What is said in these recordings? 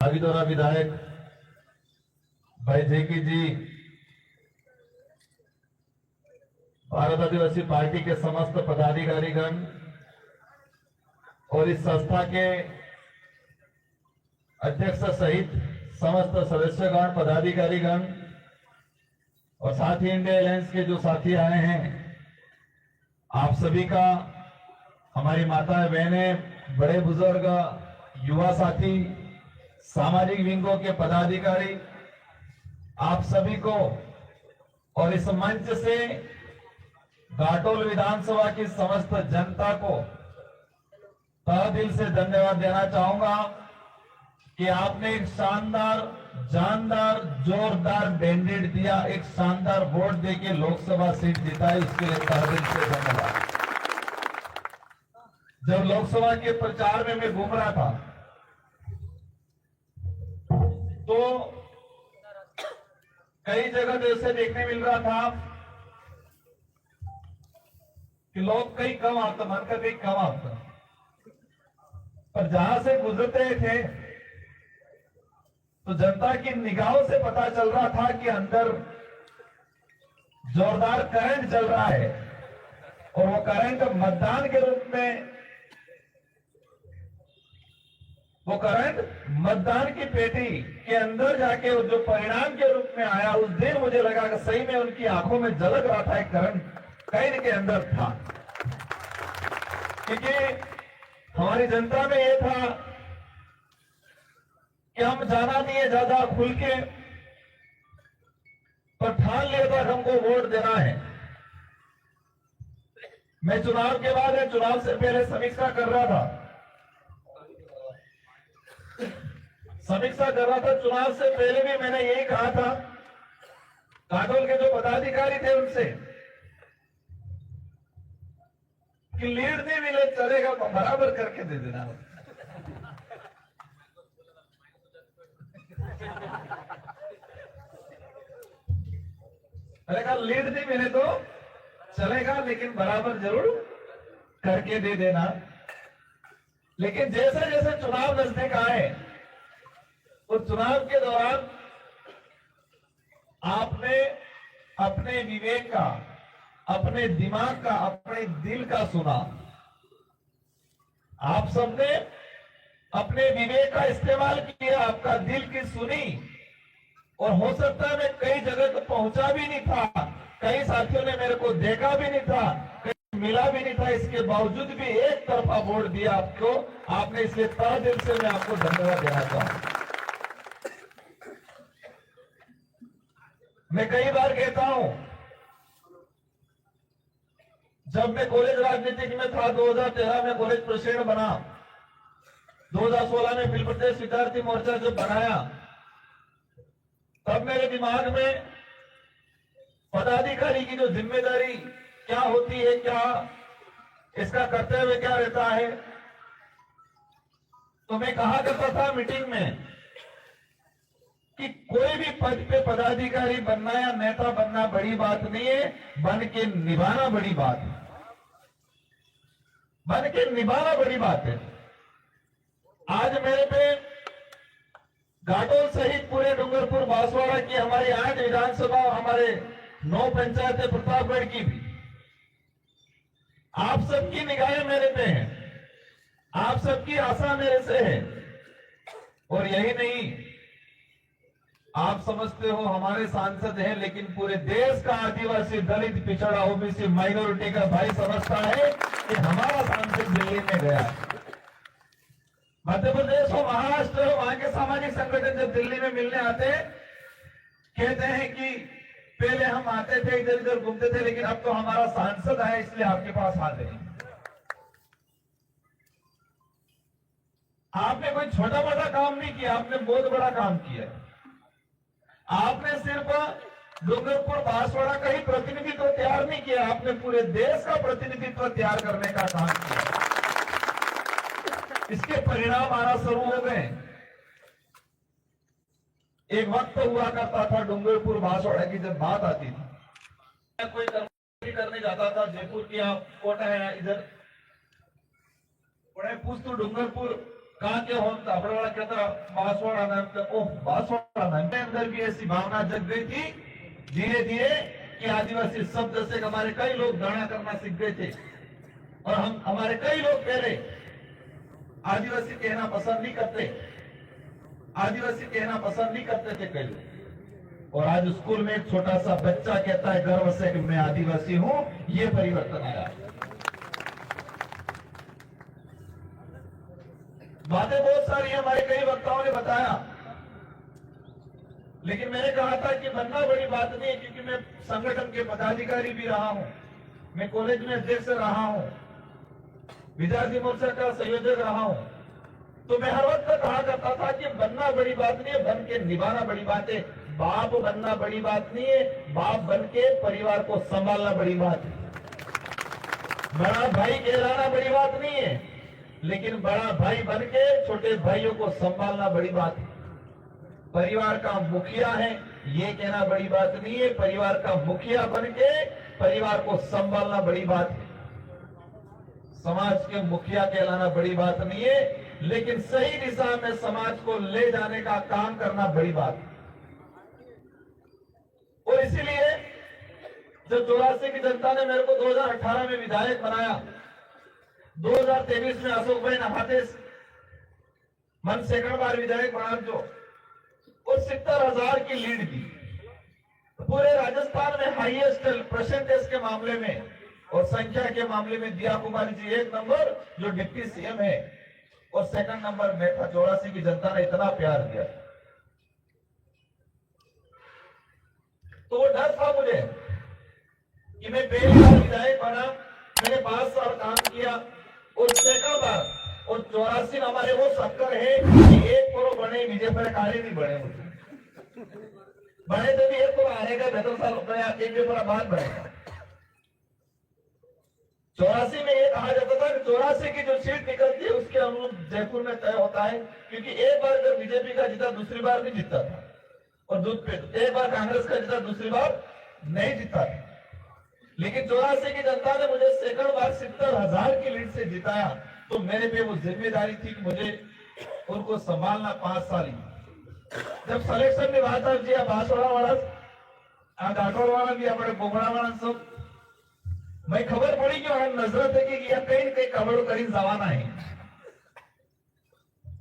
भागीदौरा विधायक भाई जेकी जी, भारत आदिवासी पार्टी के समस्त पदाधिकारीगण और इस संस्था के अध्यक्ष सहित समस्त सदस्यगण, पदाधिकारीगण और साथ ही इंडिया अलायंस के जो साथी आए हैं, आप सभी का, हमारी माताएं, बहनें, बड़े बुजुर्ग, युवा साथी, सामाजिक विंगों के पदाधिकारी, आप सभी को और इस मंच से घाटोल विधानसभा की समस्त जनता को तहे दिल से धन्यवाद देना चाहूंगा कि आपने एक शानदार, जानदार, जोरदार मैंडेट दिया, एक शानदार वोट देके लोकसभा सीट जिताई, उसके लिए तहे दिल से धन्यवाद। जब लोकसभा के प्रचार में मैं घूम रहा था तो कई जगह तो ऐसे देखने मिल रहा था कि लोग कहीं कम आता, मन का कहीं कम आता, पर जहां से गुजरते थे तो जनता की निगाहों से पता चल रहा था कि अंदर जोरदार करंट चल रहा है और वो करंट मतदान के रूप में, वो करंट मतदान की पेटी के अंदर जाके जो परिणाम के रूप में आया, उस दिन मुझे लगा कि सही में उनकी आंखों में झलक रहा था एक करंट कहीं के अंदर था। क्योंकि हमारी जनता में यह था कि हम जाना नहीं है ज्यादा खुल के, पर ठान लिया था हमको वोट देना है। मैं चुनाव के बाद, चुनाव से पहले समीक्षा कर रहा था, चुनाव से पहले भी मैंने यही कहा था, घाटोल के जो पदाधिकारी थे उनसे कि लीड नहीं मिले चलेगा तो बराबर करके दे देना। मैंने कहा लीड नहीं मिले तो चलेगा, लेकिन बराबर जरूर करके दे देना। लेकिन जैसे जैसे चुनाव नजदीक आए, उस चुनाव के दौरान आपने अपने विवेक का, अपने दिमाग का, अपने दिल का सुना। आप सबने अपने विवेक का इस्तेमाल किया, आपका दिल की सुनी, और हो सकता है मैं कई जगह तो पहुंचा भी नहीं था, कई साथियों ने मेरे को देखा भी नहीं था, कहीं मिला भी नहीं था, इसके बावजूद भी एक तरफा वोट दिया आपको, आपने, इसलिए तहे दिल से मैं आपको धन्यवाद देना चाहूंगा। मैं कई बार कहता हूं, जब मैं कॉलेज राजनीति में था, 2013 में कॉलेज प्रेसिडेंट बना, 2016 में अखिल प्रदेश विद्यार्थी मोर्चा जब बनाया, तब मेरे दिमाग में पदाधिकारी की जो जिम्मेदारी क्या होती है, क्या इसका कर्तव्य क्या रहता है, तो मैं कहा करता था मीटिंग में कि कोई भी पद पे पदाधिकारी बनना या नेता बनना बड़ी बात नहीं है, बन के निभाना बड़ी बात है, बन के निभाना बड़ी बात है। आज मेरे पे घाटोल सहित पूरे डूंगरपुर बांसवाड़ा की हमारी 8 विधानसभा, हमारे 9 पंचायतें, प्रतापगढ़ की भी, आप सबकी निगाहें मेरे पे हैं, आप सबकी आशा मेरे से है। और यही नहीं, आप समझते हो हमारे सांसद हैं, लेकिन पूरे देश का आदिवासी, दलित, पिछड़ा, ओबीसी, माइनॉरिटी का भाई समझता है कि हमारा सांसद दिल्ली में गया। मध्य प्रदेश हो, महाराष्ट्र हो, वहां के सामाजिक संगठन जब दिल्ली में मिलने आते कहते हैं कि पहले हम आते थे, इधर इधर घूमते थे, लेकिन अब तो हमारा सांसद है इसलिए आपके पास आते हैं। आपने कोई छोटा मोटा काम नहीं किया, आपने बहुत बड़ा काम किया। आपने सिर्फ डूंगरपुर बांसवाड़ा का ही प्रतिनिधित्व तैयार नहीं किया, आपने पूरे देश का प्रतिनिधित्व तैयार करने का काम किया। इसके परिणाम आना शुरू हो गए। एक वक्त तो हुआ करता था डूंगरपुर बांसवाड़ा की जब बात आती थी, कोई कर्मचारी करने जाता था जयपुर की, आप कोटा है इधर, पूछ तो डूंगरपुर कहा के हम अपने वाला कहता बांसवाड़ा नाम का ओह बांसवाड़ा नाम के अंदर भी ऐसी भावना जग गई थी धीरे धीरे कि आदिवासी शब्द से हमारे कई लोग गणना करना सीख गए थे और हम हमारे कई लोग पहले आदिवासी कहना पसंद नहीं करते, आदिवासी कहना पसंद नहीं करते थे कई लोग। और आज स्कूल में एक छोटा सा बच्चा कहता है गर्व से कि मैं आदिवासी हूं। ये परिवर्तन आया। बातें बहुत सारी हमारे कई वक्ताओं ने बताया, लेकिन मैंने कहा था कि बनना बड़ी बात नहीं है, क्योंकि मैं संगठन के पदाधिकारी भी रहा हूं, मैं कॉलेज में अध्यक्ष रहा हूं, विद्यार्थी मोर्चा का संयोजक रहा हूं। तो मैं हर वक्त कहा करता था कि बनना बड़ी बात नहीं है, बन के निभाना बड़ी बात है। बाप बनना बड़ी बात नहीं है, बाप बन के परिवार को संभालना बड़ी बात है। बड़ा भाई कहलाना बड़ी बात नहीं है, लेकिन बड़ा भाई बन के छोटे भाइयों को संभालना बड़ी बात है। परिवार का मुखिया है ये कहना बड़ी बात नहीं है, परिवार का मुखिया बन के परिवार को संभालना बड़ी बात है। समाज के मुखिया कहलाना बड़ी बात नहीं है, लेकिन सही दिशा में समाज को ले जाने का काम करना बड़ी बात है। और इसीलिए जब 84 की जनता ने मेरे को 2018 में विधायक बनाया, 2023 में अशोक भाई नहाते मन सेकंड बार विधायक बना जो और 70,000 की लीड दी। पूरे राजस्थान में हाईएस्ट परसेंटेज के मामले में और संख्या के मामले में दिया कुमारी जी 1 नंबर जो डिप्टी सीएम है, और सेकंड नंबर में था। 84 की जनता ने इतना प्यार दिया। तो वो डर था मुझे कि मैं पहली बार विधायक बना, मैंने 5 साल काम किया और सेकंड बार, और 84 हमारे वो शक्कर है कि 1 करोड़ बने बीजेपी कार्य नहीं बने मुझे बने तो भी 1 करोड़ आने का 2 साल एक पेपर बाद बनेगा। 84 में ये कहा जाता था कि 84 की जो सीट निकलती है उसके अनुरूप जयपुर में तय होता है, क्योंकि एक बार जब बीजेपी का जीता दूसरी बार नहीं जीता था, और दूध पे एक बार कांग्रेस का जीता दूसरी बार नहीं जीता था। लेकिन 84 की जनता ने मुझे सेकंड बार 70,000 की लीड से जिताया। तो मेरे पे वो जिम्मेदारी थी कि मुझे उनको संभालना 5 साल ही। जब सिलेक्शन में बात जी बांसवाड़ा वाला घाटोड़ वाला भी अपने बोगड़ा वाला सब मैं खबर पड़ी कि वहां नजरत है कि कहीं न कहीं कबड़ करीन जमाना है,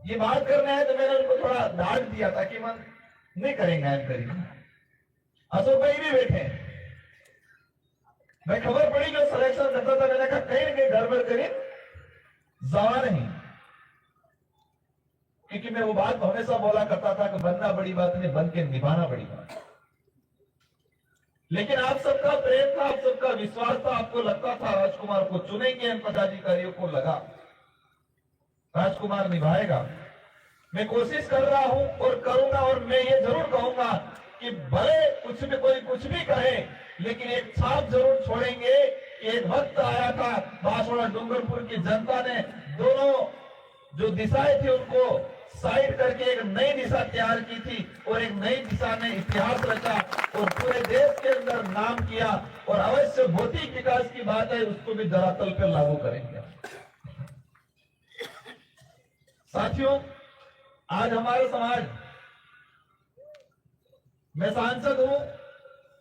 ये बात करना है। तो मैंने उनको थोड़ा डांट दिया था कि मन नहीं करेंगे हम करीब। अशोक भाई भी बैठे, मैं खबर पड़ी जो सिलेक्शन करता था, मैंने कहा कहीं न कहीं गड़बड़ करीब जमा नहीं, क्योंकि मैं वो बात हमेशा बोला करता था कि बनना बड़ी बात नहीं, बन के निभाना बड़ी बात। लेकिन आप सबका प्रेम था, आप सबका विश्वास था, आपको लगता था राजकुमार को चुनेंगे, इन पदाधिकारियों को लगा राजकुमार निभाएगा। मैं कोशिश कर रहा हूं और करूंगा, और मैं ये जरूर कहूंगा कि भले कोई कुछ भी कहे, लेकिन एक छाप जरूर छोड़ेंगे। एक वक्त आया था बांसवाड़ा डूंगरपुर की जनता ने दोनों जो दिशाएं थी उनको साइड करके एक नई दिशा तैयार की थी, और एक नई दिशा ने इतिहास रचा और पूरे देश के अंदर नाम किया। और अवश्य भौतिक विकास की बात है, उसको भी धरातल पर लागू करेंगे। साथियों, आज हमारा समाज, मैं सांसद हूं,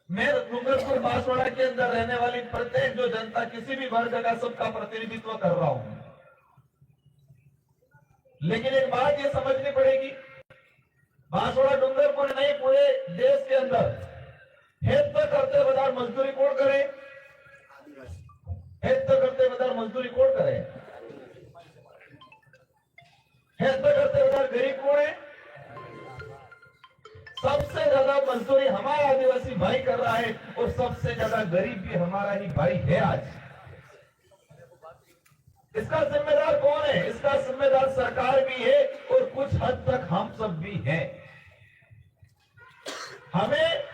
मैं डूंगरपुर बांसवाड़ा के अंदर रहने वाली प्रत्येक जो जनता किसी भी वर्ग का सबका प्रतिनिधित्व कर रहा हूं। लेकिन एक बात ये समझनी पड़ेगी, बांसवाड़ा डूंगरपुर नहीं पूरे देश के अंदर हित करते बदार मजदूरी कौन करे, हित करते बदार मजदूरी कौन करे, हित करते बदार गरीब कौन है? सबसे ज्यादा मजदूरी हमारा आदिवासी भाई कर रहा है, और सबसे ज्यादा गरीब भी हमारा ही भाई है आज। इसका जिम्मेदार कौन है? इसका जिम्मेदार सरकार भी है और कुछ हद तक हम सब भी हैं। हमें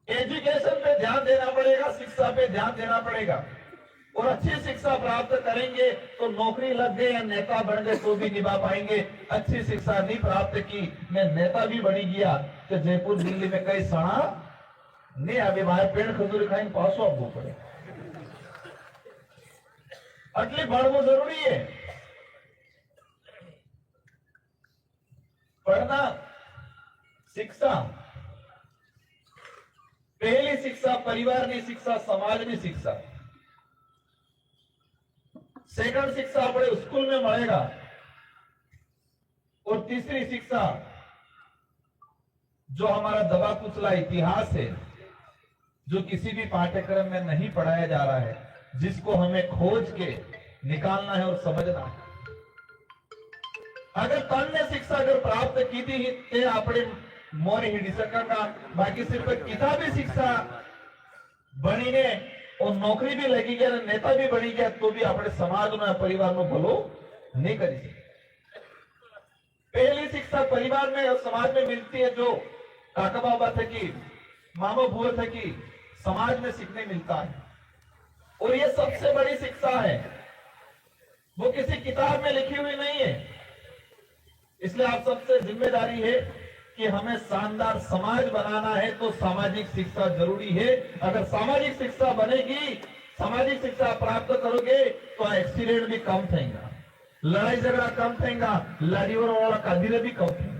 एजुकेशन पे ध्यान देना पड़ेगा, शिक्षा पे ध्यान देना पड़ेगा, और अच्छी शिक्षा प्राप्त करेंगे तो नौकरी लग गए या नेता बन गए तो भी निभा पाएंगे। अच्छी शिक्षा नहीं प्राप्त की, मैं नेता भी बनी गया तो जयपुर दिल्ली में कई सड़ा नहीं, अभी बाहर पेड़ खजूरी खाई पासो आपको पड़े। अटली बढ़वो जरूरी है, पढ़ना शिक्षा, पहली शिक्षा परिवाરની शिक्षा, समाजની शिक्षा। सेकंड शिक्षा अपने स्कूल में मिलेगा और तीसरी शिक्षा जो हमारा दबा कुचला इतिहास है, जो किसी भी पाठ्यक्रम में नहीं पढ़ाया जा रहा है, जिसको हमें खोज के निकालना है और समझना है। अगर तन्ने शिक्षा अगर प्राप्त की थी ते આપણે મોરી હિડી શકતા, बाकी सिर्फ किताबी शिक्षा बनीने और नौकरी भी लगी गया, नेता भी बनी गया, तो भी अपने समाज में परिवार में भलो नहीं करी सकते। पहली शिक्षा परिवार में और समाज में मिलती है, जो काका बाबा थे कि मामा बुआ थे कि समाज में सीखने मिलता है, और ये सबसे बड़ी शिक्षा है, वो किसी किताब में लिखी हुई नहीं है। इसलिए आप सबसे जिम्मेदारी है कि हमें शानदार समाज बनाना है, तो सामाजिक शिक्षा जरूरी है। अगर सामाजिक शिक्षा बनेगी, सामाजिक शिक्षा प्राप्त करोगे तो एक्सीडेंट भी कम थेगा, लड़ाई झगड़ा कम थेगा, लारीवर वाला कादिरे भी कम थेगा।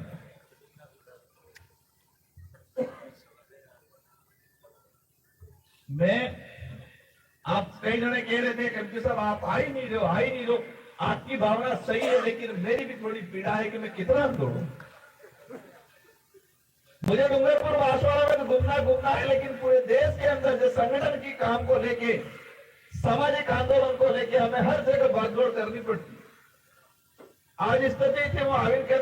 मैं आप कई जने कह रहे थे कि साहब आप आ ही नहीं रहो। आपकी भावना सही है, लेकिन मेरी भी थोड़ी पीड़ा है कि मैं कितना दौड़ूं। मुझे डूंगरपुर बांसवाड़ा में घूमना है, लेकिन पूरे देश के अंदर जो संगठन की काम को लेके, सामाजिक आंदोलन को लेके हमें हर जगह भागदौड़ करनी पड़ती। आज स्थिति थी वो आविन के